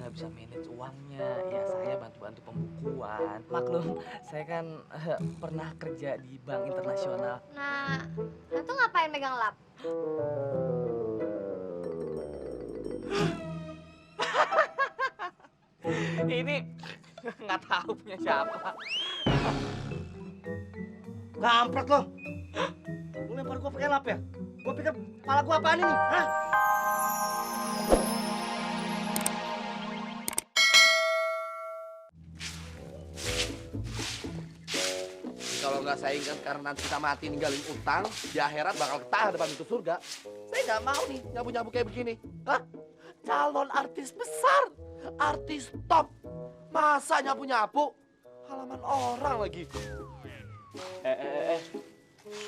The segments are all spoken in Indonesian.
nggak bisa manage uangnya. Ya saya bantu-bantu pembukuan. Maklum, saya kan pernah kerja di bank internasional. Nah, lo tuh ngapain megang lap? Ini nggak tahu punya siapa. Kampret lo. Lu lempar gua pakai lap ya? Gua pikir kepala gua apaan ini? Hah? Kalau nggak saya ingat karena nanti kita mati ninggalin utang, di akhirat bakal ketahan depan pintu surga. Saya nggak mau nih nyabu-nyabu kayak begini. Hah? Calon artis besar, artis top. Masa nyapu-nyapu? Halaman orang lagi.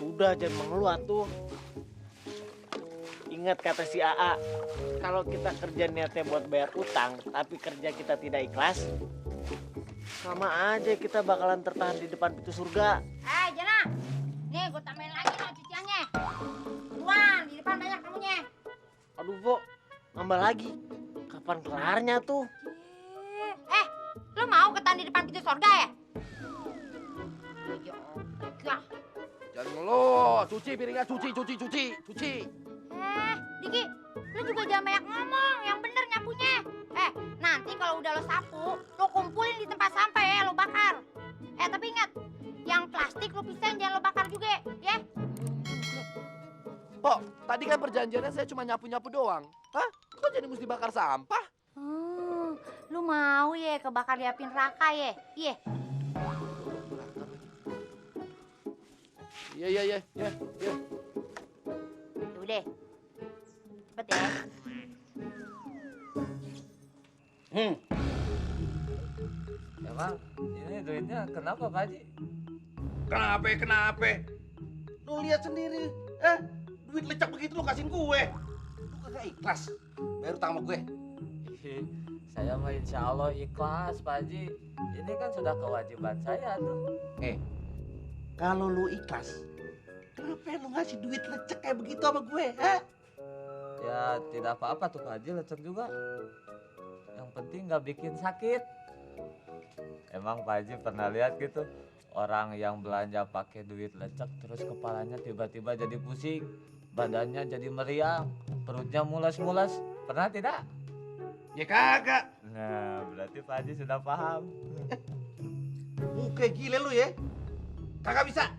Sudah jangan mengeluh tuh. Ingat kata si AA, kalau kita kerja niatnya buat bayar utang, tapi kerja kita tidak ikhlas, sama aja kita bakalan tertahan di depan pintu surga. Jana, nih gue tambahin lagi no cuciannya. Tuan, di depan banyak kamunya. Aduh, Bo, nambah lagi. Kapan kelarnya tuh? Lo mau ketahan di depan pintu surga ya? Ya Allah. Jangan ngeluh, cuci piringnya, cuci. Diki, lo juga jangan banyak ngomong, yang bener nyapunya. Nanti kalau udah lo sapu, lo kumpulin di tempat sampah ya, lo bakar. Tapi ingat, yang plastik lo pisahin, jangan lo bakar juga, ya. Kok, tadi kan perjanjiannya saya cuma nyapu-nyapu doang. Hah? Kok jadi mesti bakar sampah? Lo mau ya kebakar di api neraka ya? Iya. Iya. Udah, cepet ya. Emang ini duitnya kenapa Pak Haji? Kenapa? Lu lihat sendiri. Duit lecak begitu lu kasihin gue. Lu kagak ikhlas bayar utang sama gue. Ih, saya mah insya Allah ikhlas Pak Haji. Ini kan sudah kewajiban saya tuh. Kalau lu ikhlas, kenapa lu ngasih duit lecek kayak begitu sama gue? Ya tidak apa-apa tuh Pak Haji, lecek juga. Yang penting nggak bikin sakit. Emang Pak Haji pernah lihat gitu orang yang belanja pakai duit lecek terus kepalanya tiba-tiba jadi pusing, badannya jadi meriang, perutnya mulas-mulas. Pernah tidak? Ya kagak. Nah, berarti Pak Haji sudah paham. Muka gile lu ya. Kagak bisa.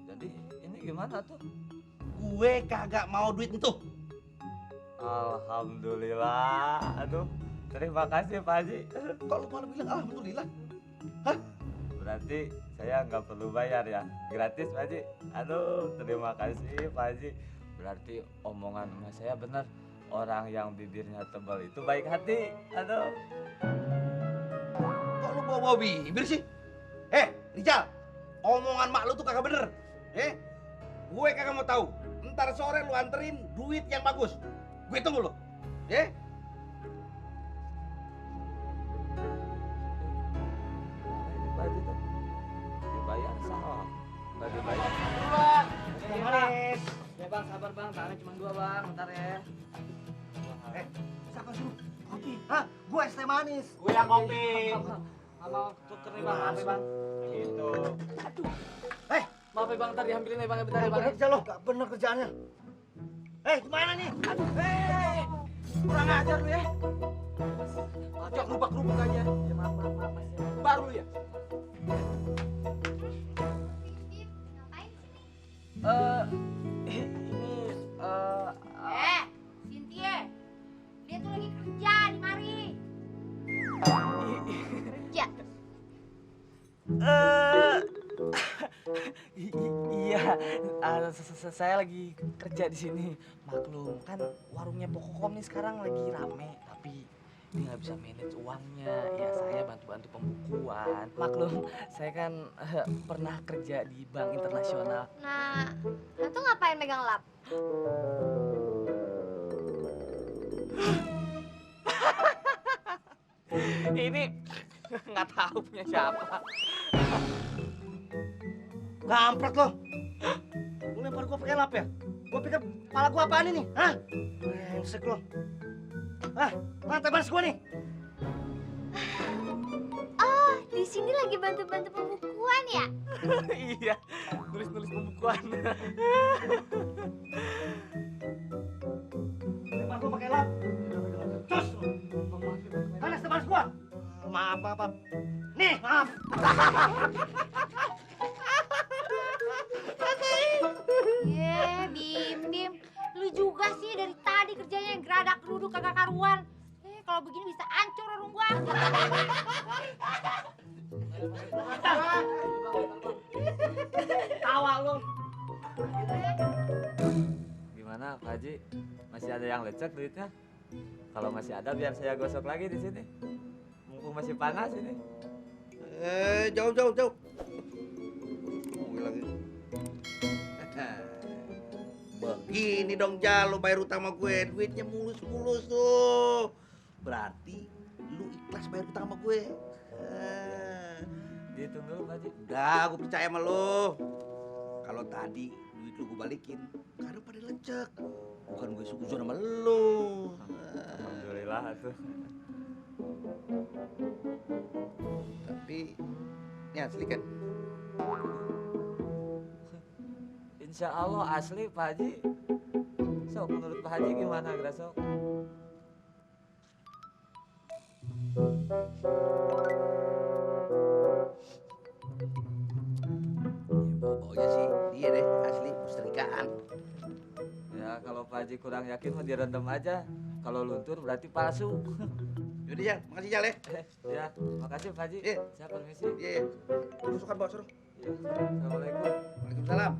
Jadi ini gimana tuh? Gue kagak mau duit entuh. Alhamdulillah. Aduh, terima kasih Pak Haji. Kok lu malah bilang alhamdulillah? Berarti saya nggak perlu bayar ya, gratis Pak Haji. Aduh, terima kasih Pak Haji. Berarti omongan emak saya benar. Orang yang bibirnya tebal itu baik hati. Aduh. Kok lu bawa bibir sih? Rijal, omongan mak lu tuh kagak bener. Gue kagak mau tahu. Ntar sore lu anterin duit yang bagus. Gue tunggu lu. Ini Pak Haji tuh dibayar salah, nggak dibayar. Manis. Ya bang, sabar bang, tangannya cuma 2 bang, bentar ya. Siapa suruh? Kopi. Hah? Gue es teh manis. Gue yang kopi. Mau tuker nih bang, maaf ya bang. Gitu. Aduh. Maaf ya bang, ntar diambilin ya bang, bentar ya Gak bang. bener kerja lo. Gak bener kerjaannya. Gimana nih? Aduh. Kurang ajar lu ya. Ajak rubak-rubak aja. Ya maaf mas ya. Baru ya? Ngapain di sini? Ini Cynthia, dia tuh lagi kerja di mari. Kerja. Iya, saya lagi kerja di sini. Maklum kan warungnya Pokokom nih sekarang lagi rame, tapi dia nggak bisa manage uangnya. Ya saya bantu-bantu pembukuan. Maklum, saya kan pernah kerja di bank internasional. Nah, lo tuh ngapain megang lap? Ini nggak tahu punya siapa. Kampret lo. Lu lempar gua pakai lap ya? Gua pikir kepala gua apaan ini? Hah? Brengsek lo. Mana tebas gua nih? Oh, di sini lagi bantu-bantu pembukuan ya? Iya, nulis-nulis pembukuan. Tebas gua pakai lap. Cus. Mana tebas gua? Maaf. Nih, maaf. Bim, lu juga sih dari tadi kerjanya geradak geruduk kagak karuan. Kalau begini bisa hancur warung gua. Tawa lu. Gimana Pak Haji? Masih ada yang lecek duitnya? Kalau masih ada biar saya gosok lagi di sini. Mumpung masih panas ini. Jauh. Ngomongin lagi. Begini dong Jal, lu bayar utang sama gue, duitnya mulus-mulus tuh. Berarti lu ikhlas bayar utang sama gue. Dihitung dulu Pak Haji. Udah, gue percaya sama lu. Kalau tadi duit lu gue balikin, karena pada lecek. Bukan gue suzon sama lu. Alhamdulillah tuh. Tapi ini asli kan? Insya Allah asli Pak Haji. Sok menurut Pak Haji gimana Grasok? Bau-baunya sih iya deh, asli setrikaan. Ya kalau Pak Haji kurang yakin mah direndam aja. Kalau luntur berarti palsu. Yaudah Jal, makasih Jal ya. Ya, makasih Pak Haji. Iya. Saya permisi. Iya. Susukan bawa suruh. Ya. Assalamualaikum. Waalaikumsalam.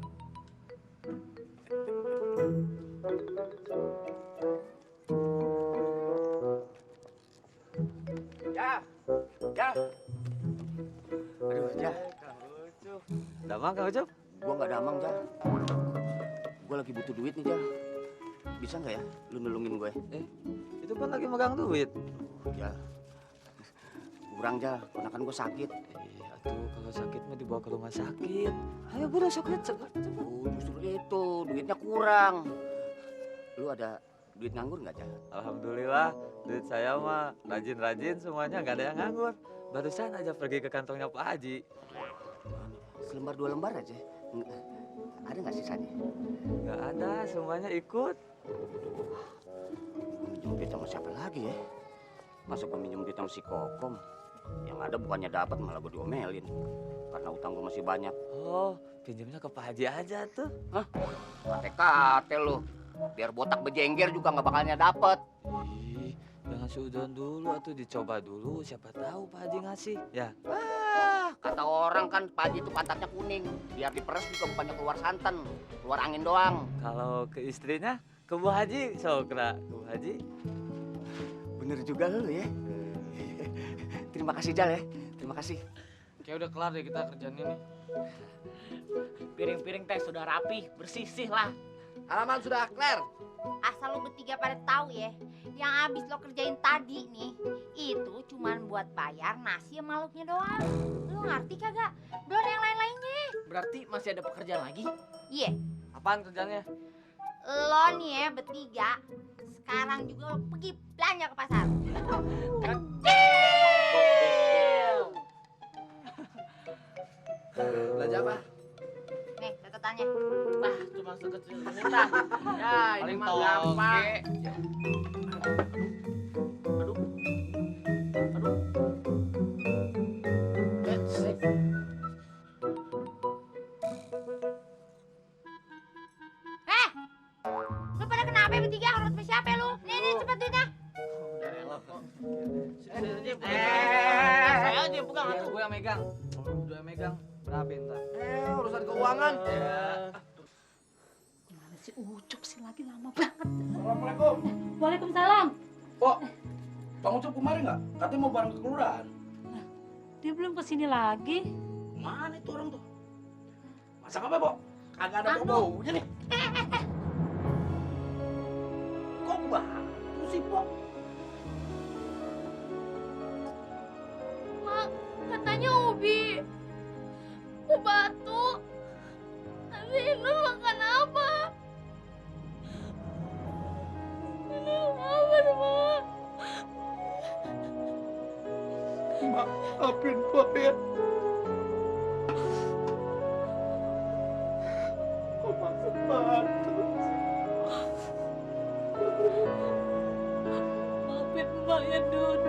Ya. Aduh, Jah. Damang Kang Ucup? Gua nggak damang, Jah. Gua lagi butuh duit nih, Jah. Bisa nggak ya lu nolongin gue? Itu kan lagi megang duit. Ya. Kurang, Jah. Ponakan gue sakit. Atuh kalau sakit mah dibawa ke rumah sakit. Ayo buru sakit cepat. Oh, justru itu. Duitnya kurang. Lu ada duit nganggur nggak, Jah? Alhamdulillah, duit saya mah rajin-rajin semuanya nggak ada yang nganggur. Barusan aja pergi ke kantongnya Pak Haji. Selembar 2 lembar aja. Ada nggak sisanya? Nggak ada, semuanya ikut. Minjem duit sama siapa lagi ya? Masa gue minjem duit sama si Kokom? Yang ada bukannya dapat malah gue diomelin. Karena utang gue masih banyak. Oh, pinjamnya ke Pak Haji aja tuh. Hah? Kate-kate lu. Biar botak bejengger juga nggak bakalnya dapet. Ih, jangan suudon dulu atau dicoba dulu. Siapa tahu Pak Haji ngasih. Ya, Kata orang kan Pak Haji itu pantatnya kuning. Biar diperes juga bukannya keluar santan. Keluar angin doang. kalau ke istrinya, ke Bu Haji, Sokra. Ke Bu Haji. Bener juga lu ya. Terima kasih Jal ya. Terima kasih. Kayak udah kelar deh kita kerjaan ini. Piring-piring teh sudah rapi, bersih lah. Halaman sudah clear. Asal lu bertiga pada tahu ya, yang habis lo kerjain tadi nih, itu cuman buat bayar nasi sama lauknya doang. Lu ngerti kagak? Belum yang lain-lainnya. Berarti masih ada pekerjaan lagi? Iya, Apaan kerjaannya? lo nih ya bertiga, sekarang juga lo pergi belanja ke pasar. Belanja apa? Nih, catatannya. Tah, cuma sekecil ini tah. Ya, ini Paling mah toge. gampang. Aduh. Sip. Lu pada kenapa ya bertiga? Harus sama siapa lu? Nih, cepet duitnya. Udah rela kok. Saya aja yang pegang atuh. Gue yang megang. Gue yang megang. Berapa ntar? Urusan keuangan. Gimana sih Ucup sih lagi lama banget. Assalamualaikum. Waalaikumsalam. Pok, Bang Ucup kemarin nggak? Katanya mau bareng ke kelurahan. Dia belum kesini lagi. Mana itu orang tuh? Masak apa, Pok? Kagak ada Anu. bau-baunya nih. Kok batu sih, Pok? Mak, katanya Ubi. Batu. Tapi Inul makan apa? Inul apa, Mak? Maafin Pak ya. Kok maksud bantu? Maafin Mbak ya, Dun.